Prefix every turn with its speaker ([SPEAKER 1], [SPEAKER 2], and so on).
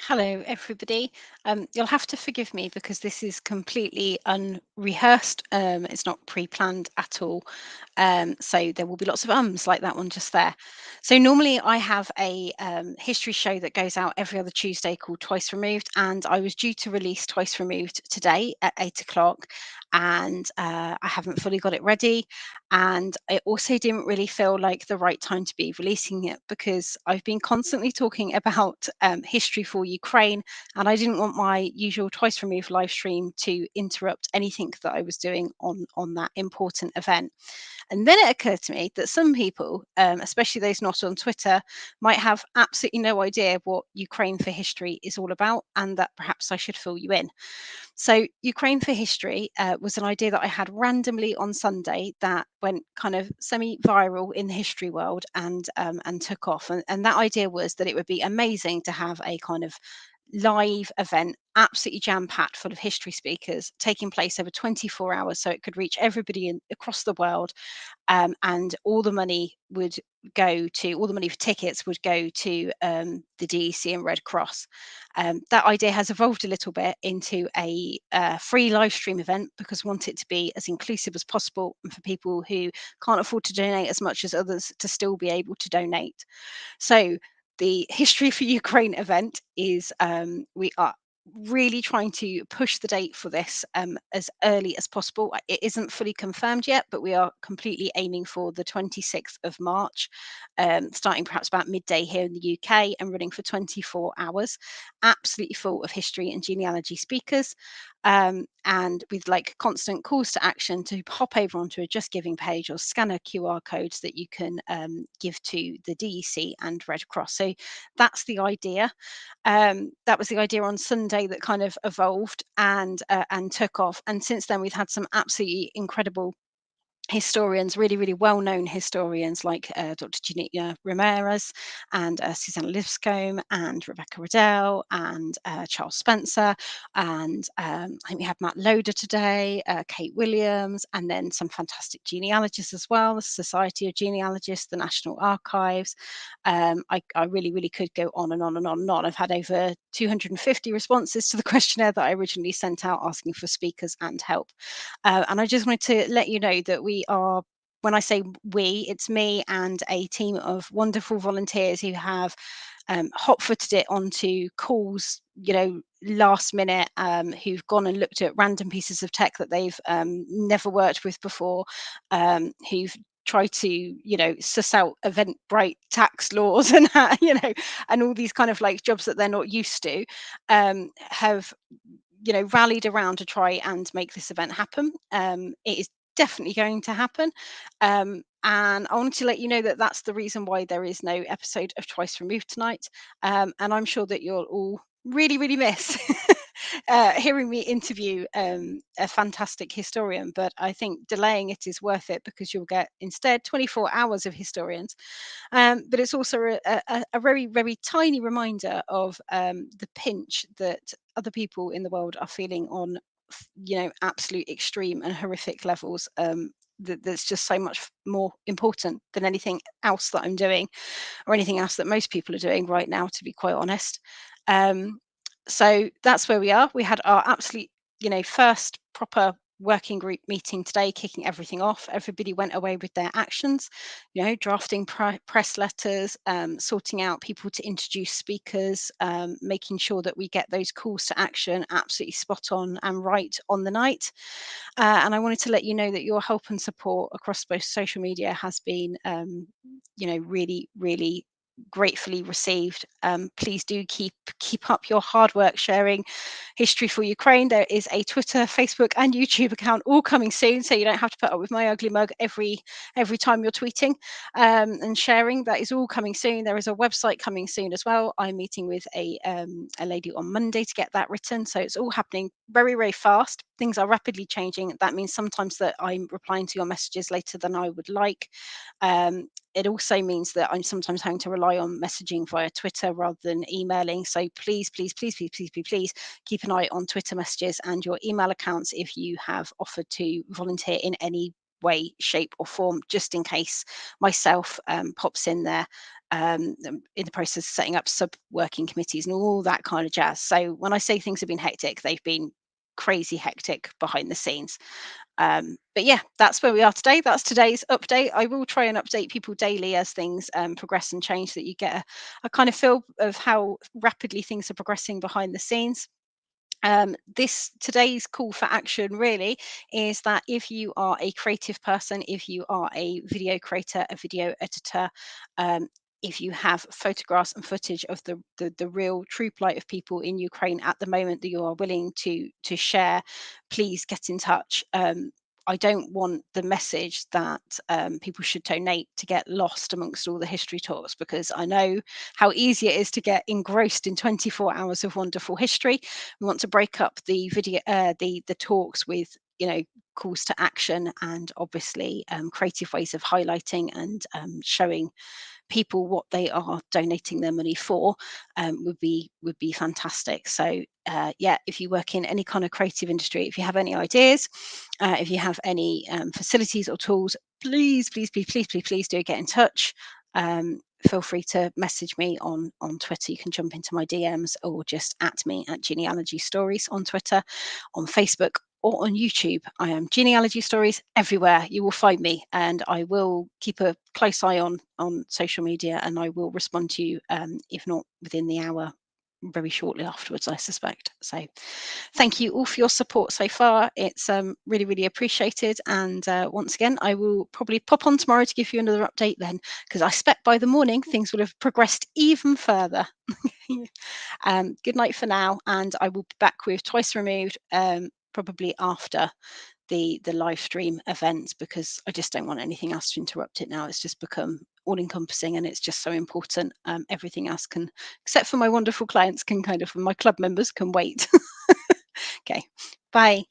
[SPEAKER 1] Hello, everybody. You'll have to forgive me because this is completely unrehearsed. It's not pre-planned at all. So there will be lots of ums like that one just there. So normally I have a history show that goes out every other Tuesday called Twice Removed, and I was due to release Twice Removed today at 8 o'clock, and I haven't fully got it ready. And it also didn't really feel like the right time to be releasing it because I've been constantly talking about history for Ukraine, and I didn't want my usual Twice Removed live stream to interrupt anything that I was doing on that important event. And then it occurred to me that some people, especially those not on Twitter, might have absolutely no idea what Ukraine for History is all about, and that perhaps I should fill you in. So, Ukraine for History was an idea that I had randomly on Sunday that went kind of semi-viral in the history world and took off. And that idea was that it would be amazing to have a kind of live event, absolutely jam-packed, full of history speakers, taking place over 24 hours, so it could reach everybody across the world, and all the money for tickets would go to the DEC and Red Cross. That idea has evolved a little bit into a free live stream event because I want it to be as inclusive as possible and for people who can't afford to donate as much as others to still be able to donate. So the History for Ukraine event is we are really trying to push the date for this as early as possible. It isn't fully confirmed yet, but we are completely aiming for the 26th of March, starting perhaps about midday here in the UK and running for 24 hours, absolutely full of history and genealogy speakers. And with like constant calls to action to hop over onto a Just Giving page or scan a QR codes that you can give to the DEC and Red Cross. So that's the idea. That was the idea on Sunday that kind of evolved and took off. And since then, we've had some absolutely incredible historians, really, really well-known historians like Dr. Janina Ramirez and Susanna Lipscomb and Rebecca Riddell and Charles Spencer. And I think we had Matt Loader today, Kate Williams, and then some fantastic genealogists as well, the Society of Genealogists, the National Archives. I really, really could go on and on and on and on. I've had over 250 responses to the questionnaire that I originally sent out asking for speakers and help. And I just wanted to let you know that we are, when I say we, it's me and a team of wonderful volunteers who have hot-footed it onto calls, last minute, who've gone and looked at random pieces of tech that they've never worked with before, who've tried to, suss out Eventbrite tax laws and, and all these kind of like jobs that they're not used to, have rallied around to try and make this event happen. It is definitely going to happen. And I wanted to let you know that that's the reason why there is no episode of Twice Removed tonight. And I'm sure that you'll all really, really miss hearing me interview a fantastic historian. But I think delaying it is worth it because you'll get instead 24 hours of historians, but it's also a very, very tiny reminder of the pinch that other people in the world are feeling on, absolute extreme and horrific levels. That's just so much more important than anything else that I'm doing or anything else that most people are doing right now, to be quite honest. Um, so that's where we are. We had our absolute, first proper working group meeting today, kicking everything off. Everybody went away with their actions, drafting press letters, sorting out people to introduce speakers, making sure that we get those calls to action absolutely spot on and right on the night. And I wanted to let you know that your help and support across both social media has been, really, really gratefully received. Please do keep up your hard work sharing History for Ukraine. There is a Twitter, Facebook, and YouTube account all coming soon, so you don't have to put up with my ugly mug every time you're tweeting and sharing. That is all coming soon. There is a website coming soon as well. I'm meeting with a lady on Monday to get that written, so it's all happening very, very fast. Things are rapidly changing. That means sometimes that I'm replying to your messages later than I would like. It also means that I'm sometimes having to rely on messaging via Twitter rather than emailing. So please, please, please, please, please, please, please keep an eye on Twitter messages and your email accounts if you have offered to volunteer in any way, shape, or form, just in case myself pops in there in the process of setting up sub working committees and all that kind of jazz. So when I say things have been hectic, they've been crazy hectic behind the scenes. But yeah, that's where we are today. That's today's update. I will try and update people daily as things progress and change, so that you get a kind of feel of how rapidly things are progressing behind the scenes. This today's call for action really is that if you are a creative person, if you are a video creator, a video editor, um, if you have photographs and footage of the real true plight of people in Ukraine at the moment that you are willing to share, please get in touch. I don't want the message that people should donate to get lost amongst all the history talks, because I know how easy it is to get engrossed in 24 hours of wonderful history. We want to break up the video, the talks with, calls to action, and obviously creative ways of highlighting and showing people what they are donating their money for. Would be fantastic. So yeah, if you work in any kind of creative industry, if you have any ideas, if you have any facilities or tools, please, please, please, please, please, please do get in touch. Feel free to message me on Twitter. You can jump into my DMs, or just at me at Genealogy Stories on Twitter, on Facebook, or on YouTube. I am Genealogy Stories everywhere. You will find me, and I will keep a close eye on social media, and I will respond to you, if not within the hour, very shortly afterwards, I suspect. So thank you all for your support so far. It's really, really appreciated. And once again, I will probably pop on tomorrow to give you another update then, because I expect by the morning things will have progressed even further. Good night for now, and I will be back with Twice Removed, probably after the live stream event, because I just don't want anything else to interrupt it now. It's just become all encompassing, and it's just so important. Everything else can, except for my wonderful clients, can kind of, my club members can wait. Okay, bye.